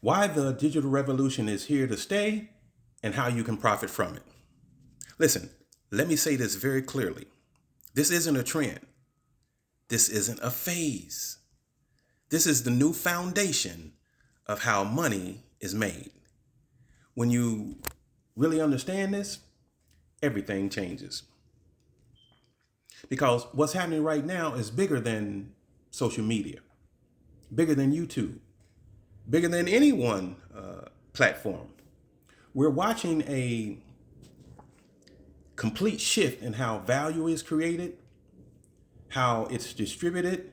why the digital revolution is here to stay, and how you can profit from it. Listen, let me say this very clearly. This isn't a trend. This isn't a phase. This is the new foundation of how money is made. When you really understand this, everything changes. Because what's happening right now is bigger than social media, bigger than YouTube, bigger than any one platform. We're watching a complete shift in how value is created, how it's distributed,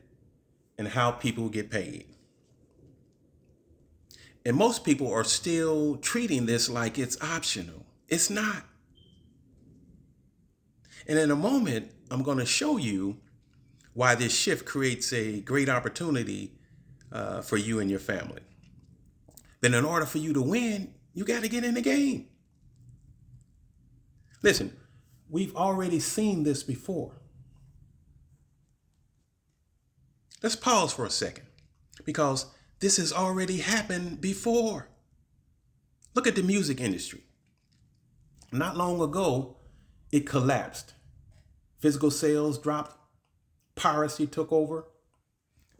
and how people get paid. And most people are still treating this like it's optional. It's not. And in a moment, I'm going to show you why this shift creates a great opportunity for you and your family. But in order for you to win, you got to get in the game. Listen, we've already seen this before. Let's pause for a second because this has already happened before. Look at the music industry. Not long ago, it collapsed. Physical sales dropped, piracy took over.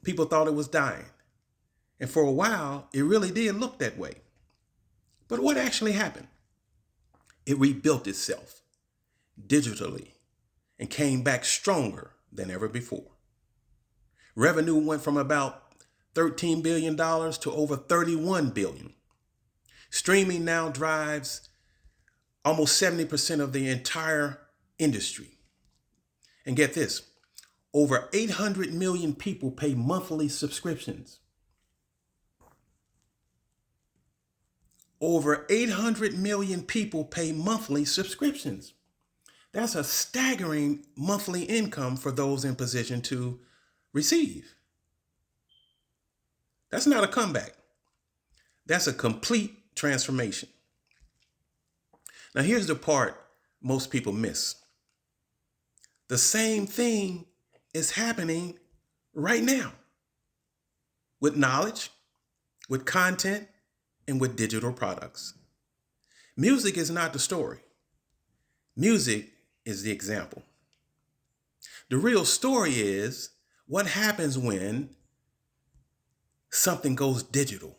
People thought it was dying. And for a while, it really did look that way. But what actually happened? It rebuilt itself digitally and came back stronger than ever before. Revenue went from about $13 billion to over $31 billion. Streaming now drives almost 70% of the entire industry. And get this, over 800 million people pay monthly subscriptions. Over 800 million people pay monthly subscriptions. That's a staggering monthly income for those in position to receive. That's not a comeback. That's a complete transformation. Now, here's the part most people miss. The same thing is happening right now with knowledge, with content, and with digital products. Music is not the story. Music is the example. The real story is what happens when something goes digital.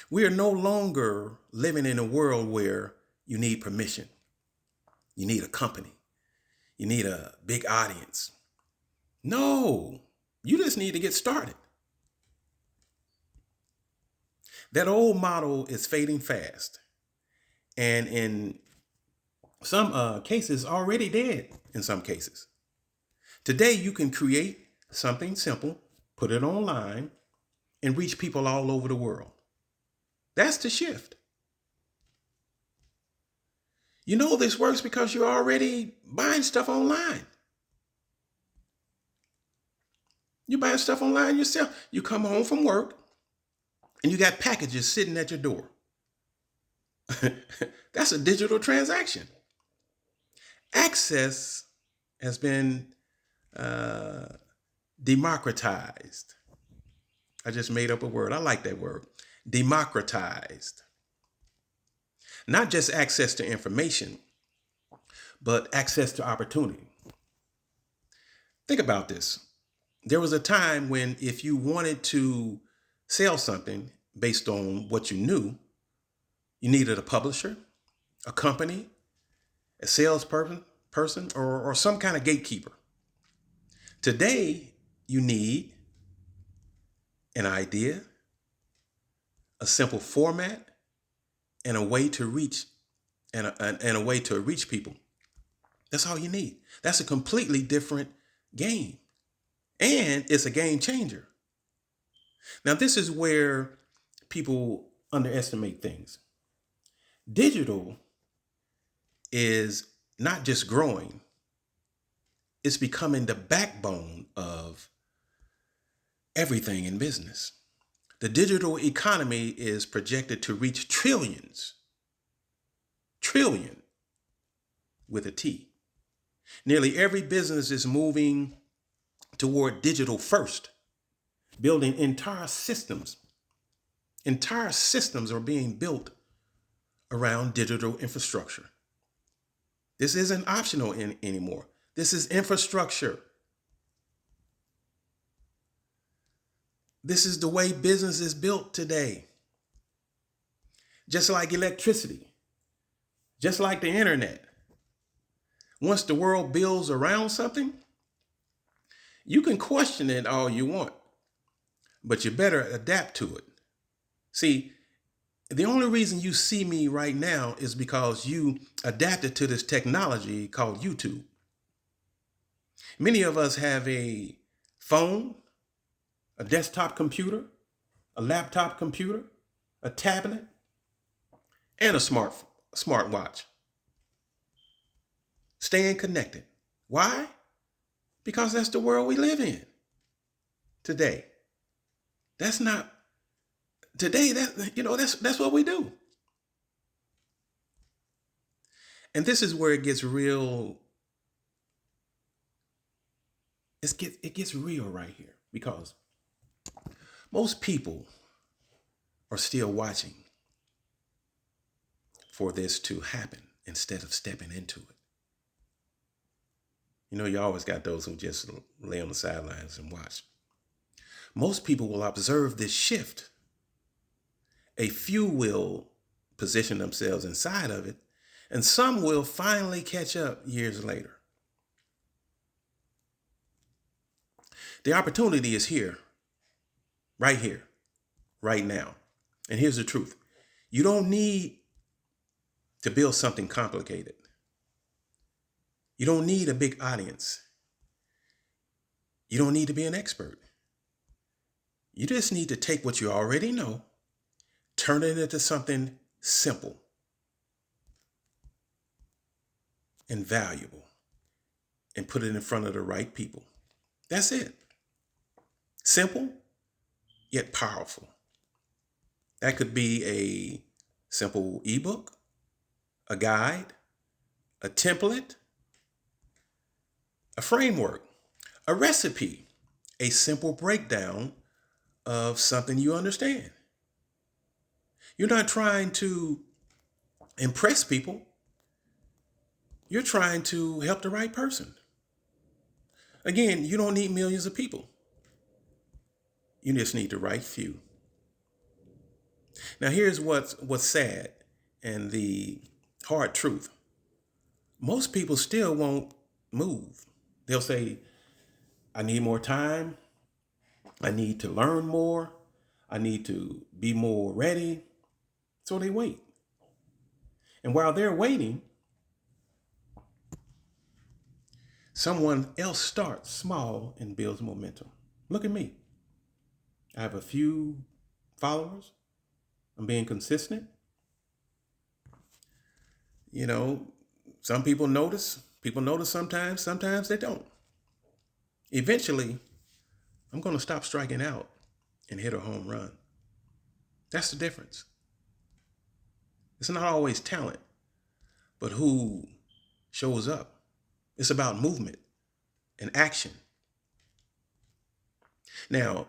We are no longer living in a world where you need permission. You need a company. You need a big audience. No, you just need to get started. That old model is fading fast. And in some cases, already dead in some cases. Today, you can create something simple, put it online, and reach people all over the world. That's the shift. You know this works because you're already buying stuff online. You're buying stuff online yourself. You come home from work and you got packages sitting at your door. That's a digital transaction. Access has been democratized. I just made up a word. I like that word. Democratized. Not just access to information, but access to opportunity. Think about this. There was a time when if you wanted to sell something based on what you knew, you needed a publisher, a company, a salesperson, or some kind of gatekeeper. Today, you need an idea, a simple format, and a way to reach and a way to reach people. That's all you need. That's a completely different game. And it's a game changer. Now, this is where people underestimate things. Digital is not just growing, it's becoming the backbone of everything in business. The digital economy is projected to reach trillion with a T. Nearly every business is moving toward digital first, building entire systems Entire systems are being built around digital infrastructure. This isn't optional anymore. This is infrastructure. This is the way business is built today. Just like electricity, just like the internet. Once the world builds around something, you can question it all you want, but you better adapt to it. See, the only reason you see me right now is because you adapted to this technology called YouTube. Many of us have a phone, a desktop computer, a laptop computer, a tablet, and a smartwatch. Staying connected. Why? Because that's the world we live in today. That's not today. That's what we do. And this is where it gets real. It gets real right here because most people are still watching for this to happen instead of stepping into it. You know, you always got those who just lay on the sidelines and watch. Most people will observe this shift. A few will position themselves inside of it, and some will finally catch up years later. The opportunity is here, right now. And here's the truth. You don't need to build something complicated. You don't need a big audience. You don't need to be an expert. You just need to take what you already know, turn it into something simple and valuable, and put it in front of the right people. That's it. Simple, yet powerful. That could be a simple ebook, a guide, a template, a framework, a recipe, a simple breakdown of something you understand. You're not trying to impress people. You're trying to help the right person. Again, you don't need millions of people. You just need the right few. Now, here's what's sad and the hard truth. Most people still won't move. They'll say, I need more time. I need to learn more. I need to be more ready. So they wait. And while they're waiting, someone else starts small and builds momentum. Look at me. I have a few followers. I'm being consistent. You know, some people notice. People notice sometimes they don't. Eventually, I'm going to stop striking out and hit a home run. That's the difference. It's not always talent, but who shows up. It's about movement and action. Now,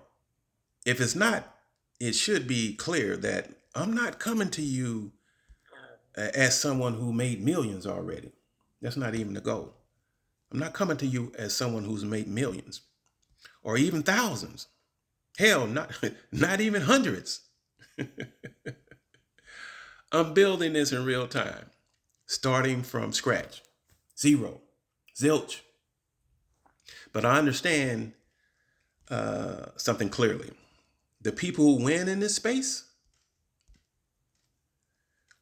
if it's not, it should be clear that I'm not coming to you as someone who made millions already. That's not even the goal. I'm not coming to you as someone who's made millions or even thousands. Hell, not even hundreds. I'm building this in real time, starting from scratch, zero, zilch. But I understand something clearly. The people who win in this space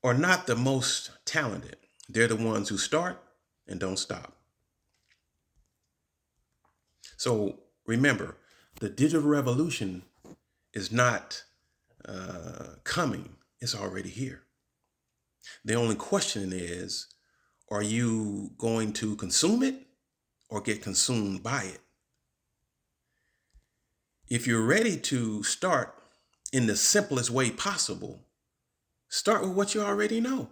are not the most talented. They're the ones who start and don't stop. So remember, the digital revolution is not coming. It's already here. The only question is, are you going to consume it or get consumed by it? If you're ready to start in the simplest way possible, start with what you already know.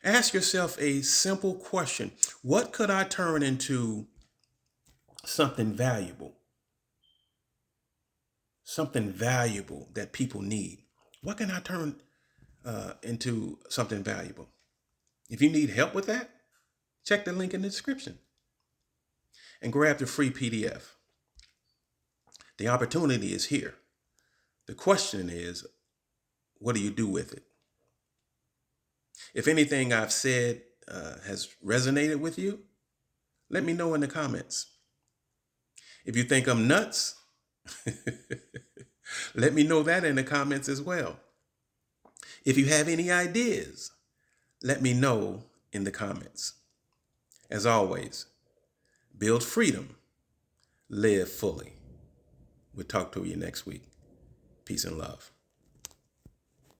Ask yourself a simple question. What could I turn into something valuable? something valuable that people need. What can I turn into something valuable? If you need help with that, check the link in the description and grab the free PDF. The opportunity is here. The question is, what do you do with it? If anything I've said has resonated with you, let me know in the comments. If you think I'm nuts, let me know that in the comments as well. If you have any ideas, let me know in the comments. As always, build freedom, live fully. We'll talk to you next week. Peace and love.